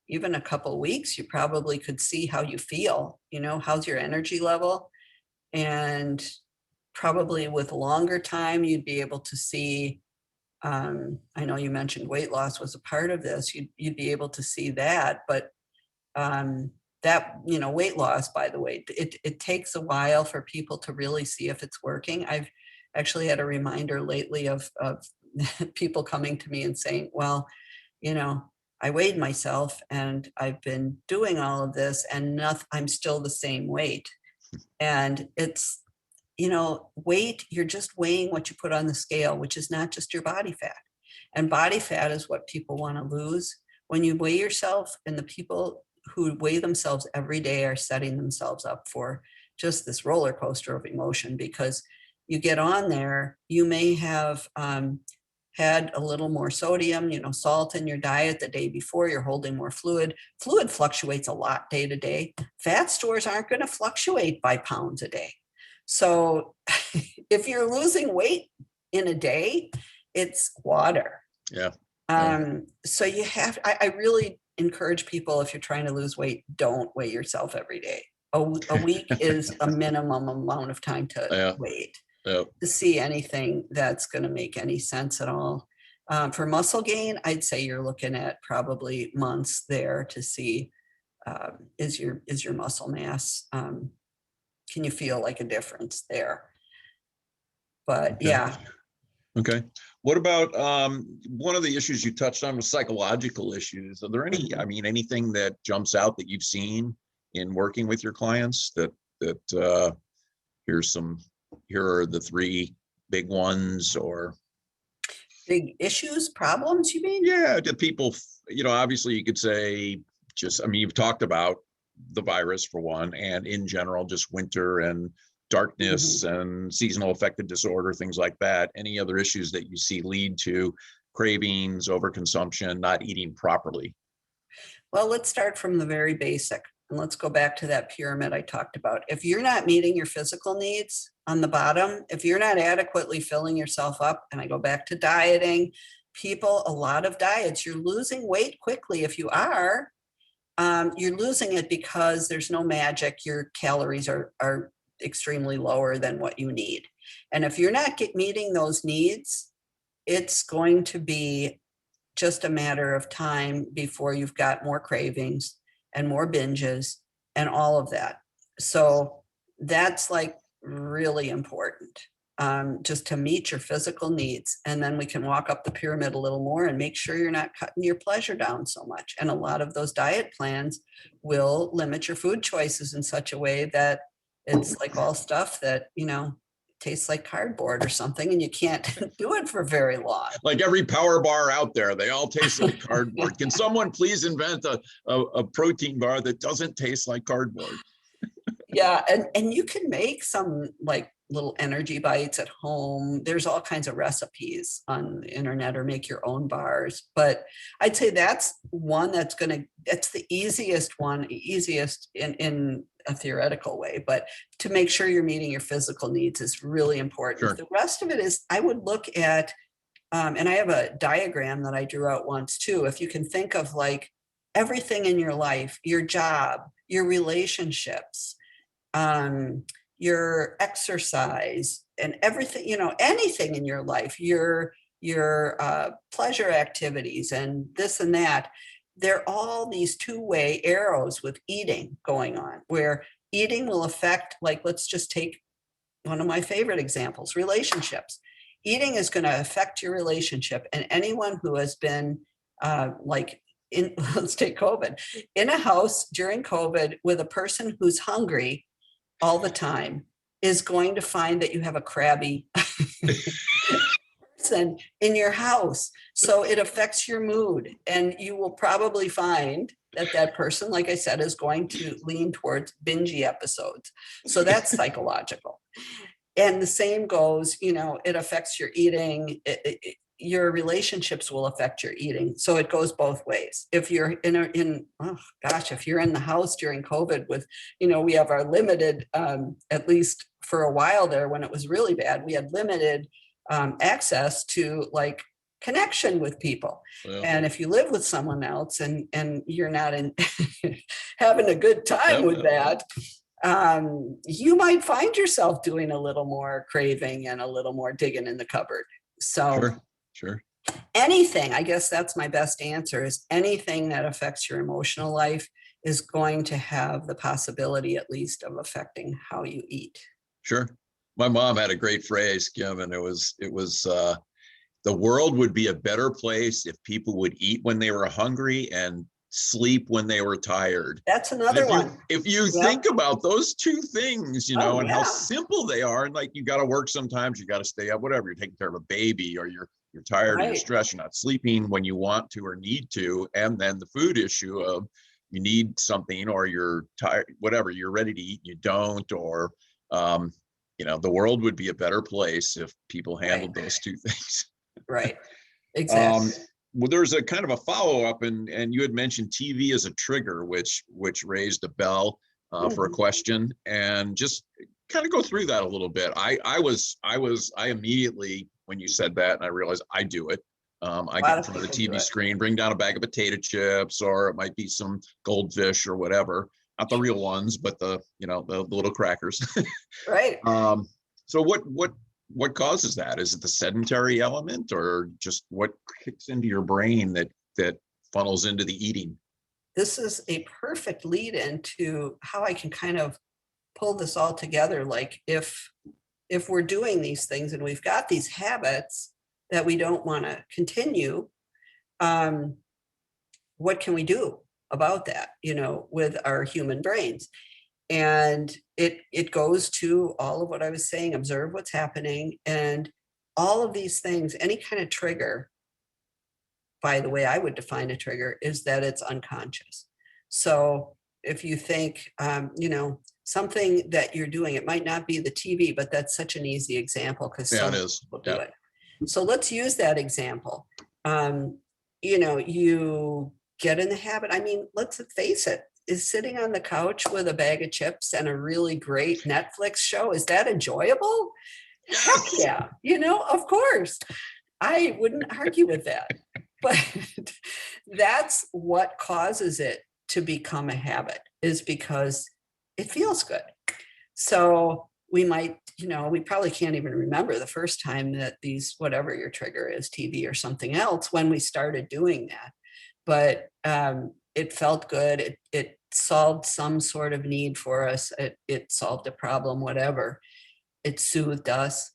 B: even a couple weeks. You probably could see how you feel, how's your energy level. And probably with longer time, you'd be able to see, I know you mentioned weight loss was a part of this. You'd be able to see that, but that, weight loss, by the way, it takes a while for people to really see if it's working. Actually had a reminder lately of people coming to me and saying, well, you know, I weighed myself and I've been doing all of this and I'm still the same weight. And it's, weight, you're just weighing what you put on the scale, which is not just your body fat. And body fat is what people want to lose. When you weigh yourself, and the people who weigh themselves every day are setting themselves up for just this roller coaster of emotion, because you get on there, you may have had a little more sodium, salt in your diet the day before, you're holding more fluid. Fluid fluctuates a lot day to day. Fat stores aren't going to fluctuate by pounds a day. So if you're losing weight in a day, it's water.
A: Yeah.
B: So you have, I really encourage people, if you're trying to lose weight, don't weigh yourself every day. A week is a minimum amount of time to wait to see anything that's going to make any sense at all. For muscle gain, I'd say you're looking at probably months there to see, is your muscle mass, can you feel like a difference there? But
A: Okay.
B: yeah.
A: Okay. What about one of the issues you touched on was psychological issues? Are there any, anything that jumps out that you've seen in working with your clients that here are the three big ones, or
B: big issues, problems, you mean?
A: Yeah, to people, obviously you could say you've talked about the virus for one, and in general, just winter and darkness and seasonal affective disorder, things like that. Any other issues that you see lead to cravings, overconsumption, not eating properly?
B: Well, let's start from the very basic, and let's go back to that pyramid I talked about. If you're not meeting your physical needs on the bottom, if you're not adequately filling yourself up, and I go back to dieting, a lot of diets, you're losing weight quickly. If you are, you're losing it because there's no magic. Your calories are extremely lower than what you need. And if you're not meeting those needs, it's going to be just a matter of time before you've got more cravings and more binges and all of that. So that's like really important, just to meet your physical needs. And then we can walk up the pyramid a little more and make sure you're not cutting your pleasure down so much. And a lot of those diet plans will limit your food choices in such a way that it's like all stuff that, tastes like cardboard or something, and you can't do it for very long.
A: Like every power bar out there, they all taste like cardboard. Can someone please invent a protein bar that doesn't taste like cardboard?
B: Yeah, and you can make some like little energy bites at home. There's all kinds of recipes on the internet, or make your own bars. But I'd say that's one that's the easiest in a theoretical way. But to make sure you're meeting your physical needs is really important.
A: Sure.
B: The rest of it is, I would look at, and I have a diagram that I drew out once too. If you can think of like everything in your life, your job, your relationships, your exercise, and everything, anything in your life, your pleasure activities and this and that, they're all these two-way arrows with eating going on, where eating will affect, like, let's just take one of my favorite examples, relationships. Eating is going to affect your relationship, and anyone who has been let's take COVID, in a house during COVID with a person who's hungry all the time is going to find that you have a crabby person in your house. So it affects your mood, and you will probably find that person, like I said, is going to lean towards bingy episodes. So that's psychological. And the same goes, it affects your eating. Your relationships will affect your eating. So it goes both ways. If you're if you're in the house during COVID with, we have our limited, at least for a while there when it was really bad, we had limited access to like connection with people. Yeah. And if you live with someone else and you're not having a good time with that, you might find yourself doing a little more craving and a little more digging in the cupboard. So
A: Sure.
B: Anything, I guess that's my best answer, is anything that affects your emotional life is going to have the possibility, at least, of affecting how you eat.
A: Sure. My mom had a great phrase, Kim, and it was the world would be a better place if people would eat when they were hungry and sleep when they were tired.
B: That's
A: And
B: another one.
A: if you
B: Yep.
A: think about those two things,
B: Oh,
A: and how
B: yeah.
A: simple they are, and like you got to work sometimes, you got to stay up, whatever, you're taking care of a baby, or you're tired, or you're
B: Right.
A: stressed, you're not sleeping when you want to or need to, and then the food issue of you need something, or you're tired, whatever, you're ready to eat, you don't, or the world would be a better place if people handled
B: Right.
A: those two things.
B: Right. Exactly.
A: Well, there's a kind of a follow-up, and you had mentioned TV as a trigger, which raised a bell for a
B: Mhm.
A: question, and just kind of go through that a little bit. I immediately, when you said that, and I realized I do it. I
B: A
A: get
B: lot
A: in
B: of
A: front of the
B: people do
A: TV
B: it.
A: screen, bring down a bag of potato chips, or it might be some goldfish or whatever. Not the real ones, but the little crackers.
B: Right.
A: So what causes that? Is it the sedentary element, or just what kicks into your brain that funnels into the eating?
B: This is a perfect lead into how I can kind of pull this all together. Like if we're doing these things and we've got these habits that we don't want to continue, um, what can we do about that, with our human brains? And it goes to all of what I was saying, observe what's happening, and all of these things, any kind of trigger, by the way I would define a trigger, is that it's unconscious. So if you think, something that you're doing, it might not be the TV, but that's such an easy example because
A: Yeah,
B: so
A: it
B: many
A: is.
B: people do
A: Yeah.
B: it. So let's use that example. You get in the habit. I mean, let's face it, is sitting on the couch with a bag of chips and a really great Netflix show, is that enjoyable? Heck
A: Yes.
B: yeah. Of course. I wouldn't argue with that. But that's what causes it to become a habit, is because it feels good. So we might, we probably can't even remember the first time that whatever your trigger is, TV or something else, when we started doing that. But it felt good. It solved some sort of need for us. It solved a problem, whatever. It soothed us.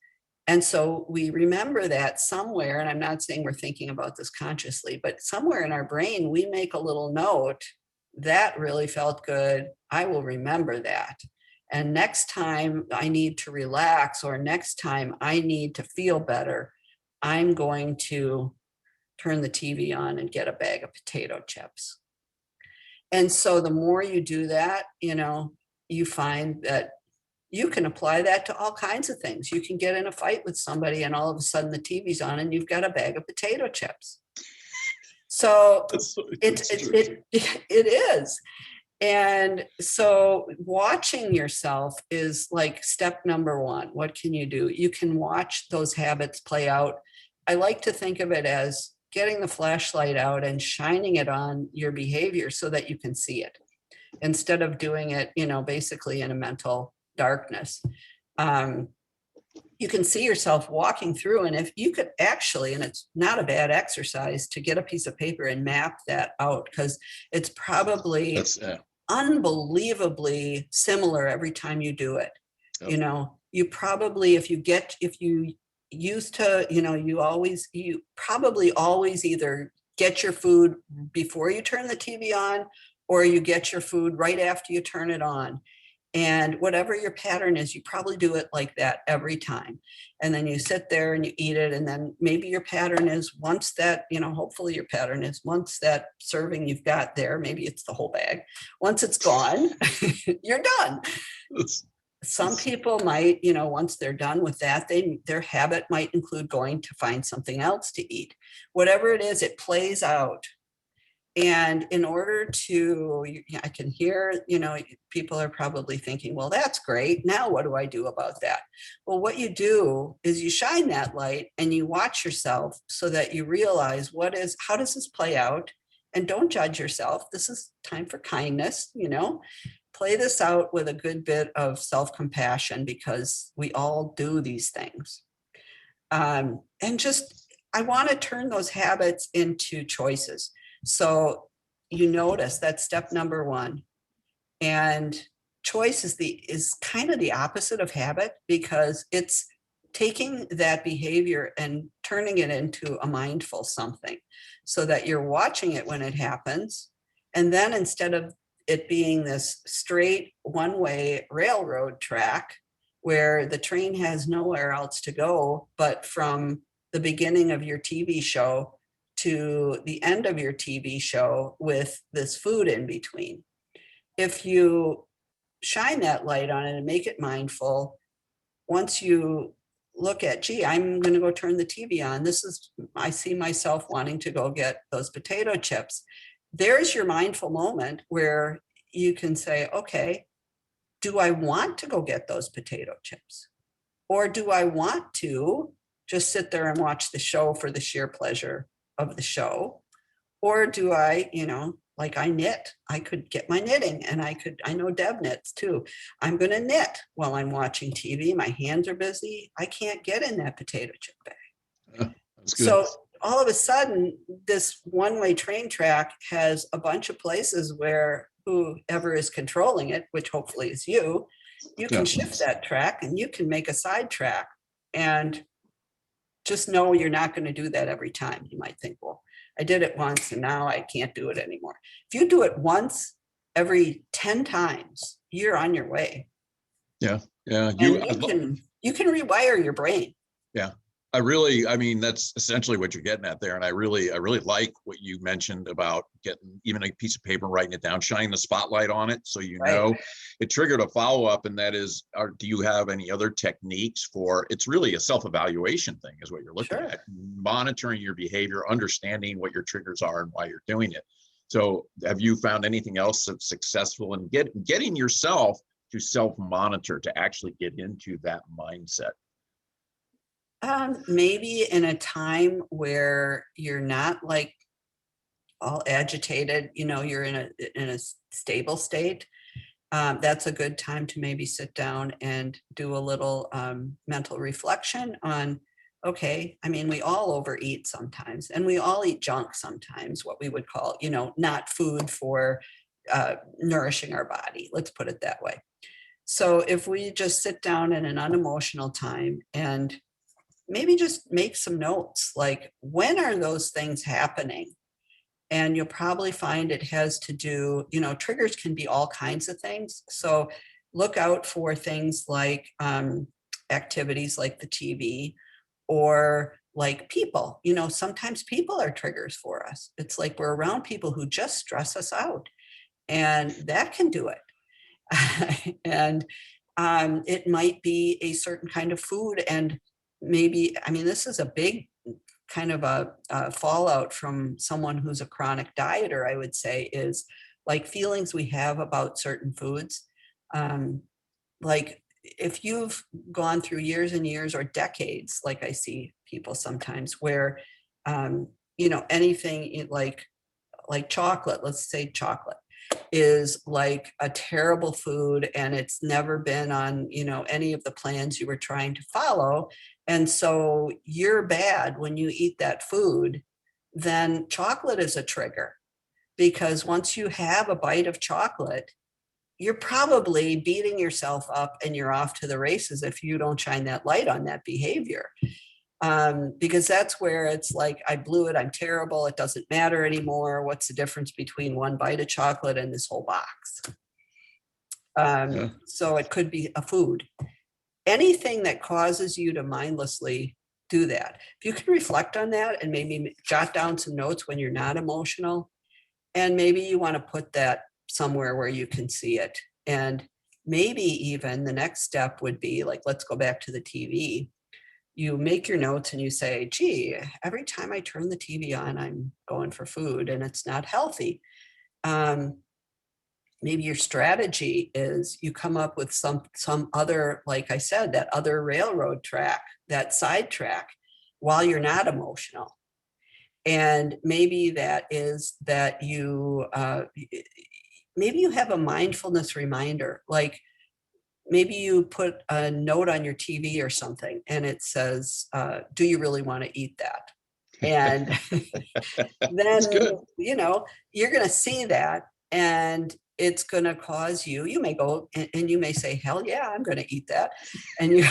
B: And so we remember that somewhere, and I'm not saying we're thinking about this consciously, but somewhere in our brain, we make a little note that really felt good. I will remember that. And next time I need to relax, or next time I need to feel better, I'm going to turn the TV on and get a bag of potato chips. And so the more you do that, you find that you can apply that to all kinds of things. You can get in a fight with somebody and all of a sudden the TV's on and you've got a bag of potato chips. So it is. And so watching yourself is like step number one. What can you do? You can watch those habits play out. I like to think of it as getting the flashlight out and shining it on your behavior so that you can see it, instead of doing it, basically in a mental darkness. You can see yourself walking through, and if you could actually, and it's not a bad exercise to get a piece of paper and map that out, because it's probably unbelievably similar every time you do it.
A: Yep.
B: You probably, if you used to, you probably always either get your food before you turn the TV on, or you get your food right after you turn it on. And whatever your pattern is, you probably do it like that every time. And then you sit there and you eat it. And then maybe your pattern is once that, hopefully your pattern is once that serving you've got there, maybe it's the whole bag. Once it's gone, you're done. Some people might, once they're done with that, their habit might include going to find something else to eat. Whatever it is, it plays out. And in order to, I can hear, people are probably thinking, well, that's great. Now what do I do about that? Well, what you do is you shine that light and you watch yourself so that you realize how does this play out? And don't judge yourself. This is time for kindness, play this out with a good bit of self-compassion, because we all do these things. And I want to turn those habits into choices. So you notice that's step number one. And choice is kind of the opposite of habit, because it's taking that behavior and turning it into a mindful something, so that you're watching it when it happens. And then instead of it being this straight one-way railroad track where the train has nowhere else to go but from the beginning of your TV show to the end of your TV show with this food in between. If you shine that light on it and make it mindful, once you look at, gee, I'm going to go turn the TV on. I see myself wanting to go get those potato chips. There's your mindful moment where you can say, okay, do I want to go get those potato chips? Or do I want to just sit there and watch the show for the sheer pleasure of the show? Or do I, like I knit, I could get my knitting, and I know Deb knits too. I'm going to knit while I'm watching TV. My hands are busy. I can't get in that potato chip bag.
A: That's good.
B: So all of a sudden, this one-way train track has a bunch of places where whoever is controlling it, which hopefully is you can shift that track and you can make a side track. And just know you're not going to do that every time. You might think, well, I did it once and now I can't do it anymore. If you do it once every 10 times, you're on your way.
A: Yeah.
B: You can rewire your brain.
A: Yeah. I mean, that's essentially what you're getting at there. And I really like what you mentioned about getting even a piece of paper, writing it down, shining the spotlight on it. So, know, it triggered a follow-up, and that is, do you have any other techniques for, it's really a self-evaluation thing is what you're looking at, monitoring your behavior, understanding what your triggers are and why you're doing it. So have you found anything else that's successful in getting yourself to self-monitor, to actually get into that mindset?
B: Maybe in a time where you're not like all agitated, you're in a stable state. That's a good time to maybe sit down and do a little mental reflection on, okay, I mean, we all overeat sometimes, and we all eat junk sometimes, what we would call, not food for nourishing our body. Let's put it that way. So if we just sit down in an unemotional time and maybe just make some notes, like, when are those things happening? And you'll probably find it has to do, triggers can be all kinds of things. So look out for things like activities like the TV, or like people. Sometimes people are triggers for us. It's like we're around people who just stress us out, and that can do it. And it might be a certain kind of food. And maybe, I mean, this is a big kind of a fallout from someone who's a chronic dieter, I would say, is like feelings we have about certain foods. Like if you've gone through years and years or decades, like I see people sometimes where, anything like chocolate, let's say chocolate is like a terrible food, and it's never been on, any of the plans you were trying to follow. And so you're bad when you eat that food, then chocolate is a trigger, because once you have a bite of chocolate, you're probably beating yourself up and you're off to the races if you don't shine that light on that behavior. Because that's where it's like, I blew it, I'm terrible, it doesn't matter anymore. What's the difference between one bite of chocolate and this whole box? So it could be a food. Anything that causes you to mindlessly do that. If you can reflect on that and maybe jot down some notes when you're not emotional, and maybe you want to put that somewhere where you can see it. And maybe even the next step would be like, let's go back to the TV. You make your notes and you say, gee, every time I turn the TV on, I'm going for food and it's not healthy. Maybe your strategy is you come up with some other, like I said, that other railroad track, that side track, while you're not emotional. And maybe that is that you, maybe you have a mindfulness reminder, like maybe you put a note on your TV or something and it says, do you really want to eat that? And then, you're going to see that. And it's going to cause you may go and you may say, hell yeah, I'm going to eat that. And you,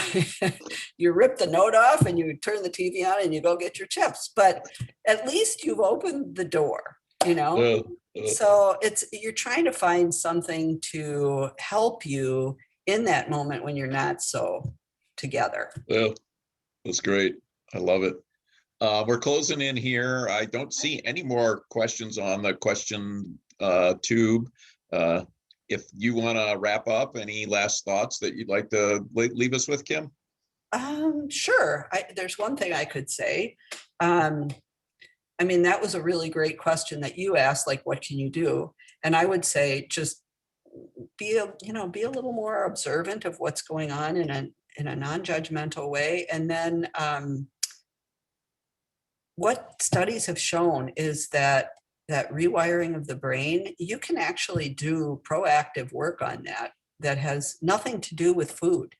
B: you rip the note off and you turn the TV on and you go get your chips, but at least you've opened the door, you know? So you're trying to find something to help you in that moment when you're not so together.
A: Yeah, that's great. I love it. We're closing in here. I don't see any more questions on the question tube. If you want to wrap up, any last thoughts that you'd like to leave us with, Kim?
B: Sure. There's one thing I could say. I mean, that was a really great question that you asked, like, what can you do? And I would say just be a little more observant of what's going on in a non-judgmental way. And then what studies have shown is that rewiring of the brain, you can actually do proactive work on that has nothing to do with food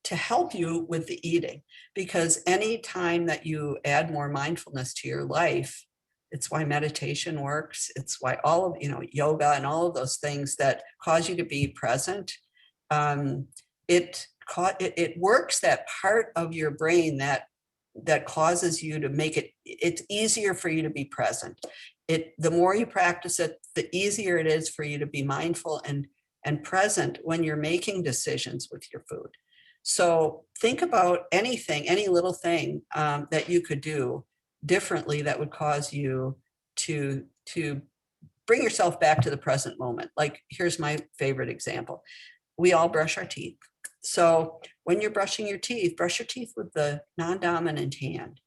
B: to help you with the eating. Because any time that you add more mindfulness to your life, it's why meditation works. It's why all of, yoga and all of those things that cause you to be present. It works that part of your brain that causes you to make it's easier for you to be present. The more you practice it, the easier it is for you to be mindful and present when you're making decisions with your food. So think about anything, any little thing that you could do differently that would cause you to bring yourself back to the present moment. Like, here's my favorite example. We all brush our teeth. So when you're brushing your teeth, brush your teeth with the non-dominant hand.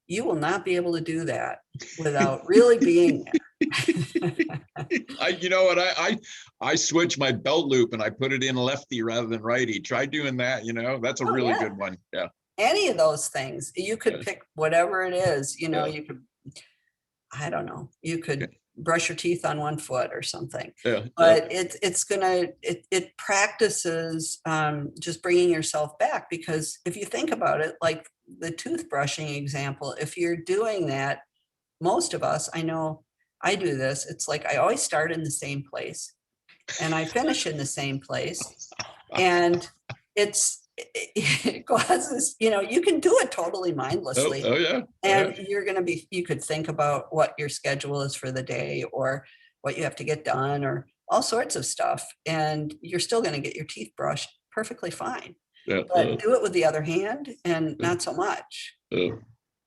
B: You will not be able to do that without really being there.
A: You know what? I switch my belt loop and I put it in lefty rather than righty. Try doing that. That's a really good one. Yeah.
B: Any of those things, you could pick whatever it is. You could, I don't know, you could brush your teeth on one foot or something. But it practices just bringing yourself back, because if you think about it, like the toothbrushing example, if you're doing that, most of us, I know I do this, it's like I always start in the same place and I finish in the same place, and it causes, you can do it totally mindlessly. And you could think about what your schedule is for the day or what you have to get done or all sorts of stuff, and you're still going to get your teeth brushed perfectly fine. But do it with the other hand and not so much.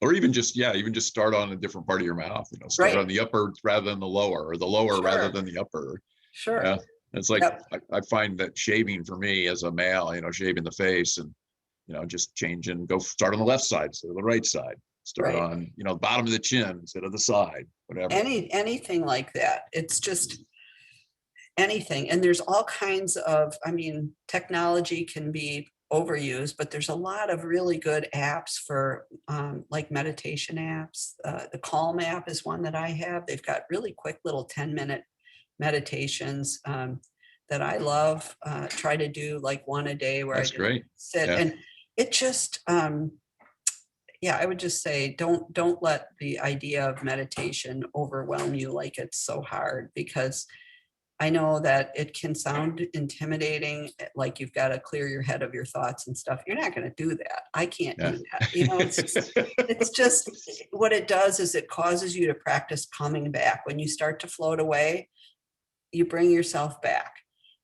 A: Or even just start on a different part of your mouth, start on the upper rather than the lower, or the lower rather than the upper.
B: Sure.
A: It's like, I find that shaving for me as a male, shaving the face and, just change and go start on the left side instead of the right side. Start on, the bottom of the chin instead of the side, whatever.
B: Anything like that. It's just anything. And there's all kinds of, technology can be overused, but there's a lot of really good apps for like meditation apps. The Calm app is one that I have. They've got really quick little 10-minute meditations that I love. Try to do like one a day where
A: That's great.
B: Sit and it just I would just say don't let the idea of meditation overwhelm you like it's so hard, because I know that it can sound intimidating, like you've got to clear your head of your thoughts and stuff. You're not going to do that. I can't do that. It's just what it does is it causes you to practice coming back. When you start to float away, you bring yourself back.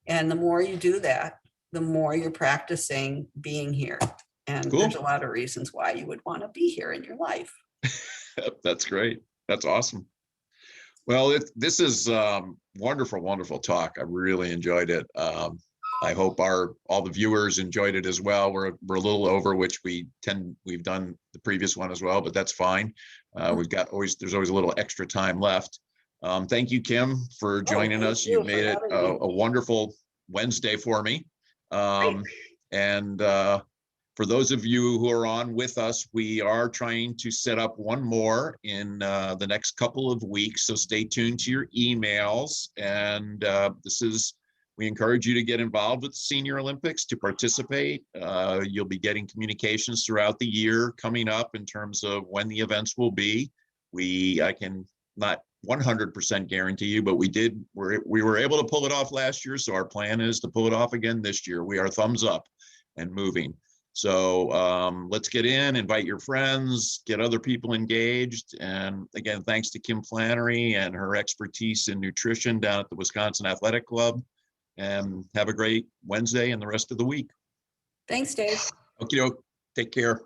B: And the more you do that, the more you're practicing being here. And there's a lot of reasons why you would want to be here in your life.
A: That's great. That's awesome. Well, this is wonderful, wonderful talk. I really enjoyed it. I hope all the viewers enjoyed it as well. We're a little over, which we've done the previous one as well, but that's fine. There's always a little extra time left. Thank you, Kim, for joining us. You've made it a wonderful Wednesday for me. And for those of you who are on with us, we are trying to set up one more in the next couple of weeks. So stay tuned to your emails. And we encourage you to get involved with the Senior Olympics, to participate. You'll be getting communications throughout the year coming up in terms of when the events will be. I can not 100% guarantee you, but we were able to pull it off last year. So our plan is to pull it off again this year. We are thumbs up and moving. So let's get in, invite your friends, get other people engaged. And again, thanks to Kim Flannery and her expertise in nutrition down at the Wisconsin Athletic Club. And have a great Wednesday and the rest of the week.
B: Thanks, Dave.
A: Okay, take care.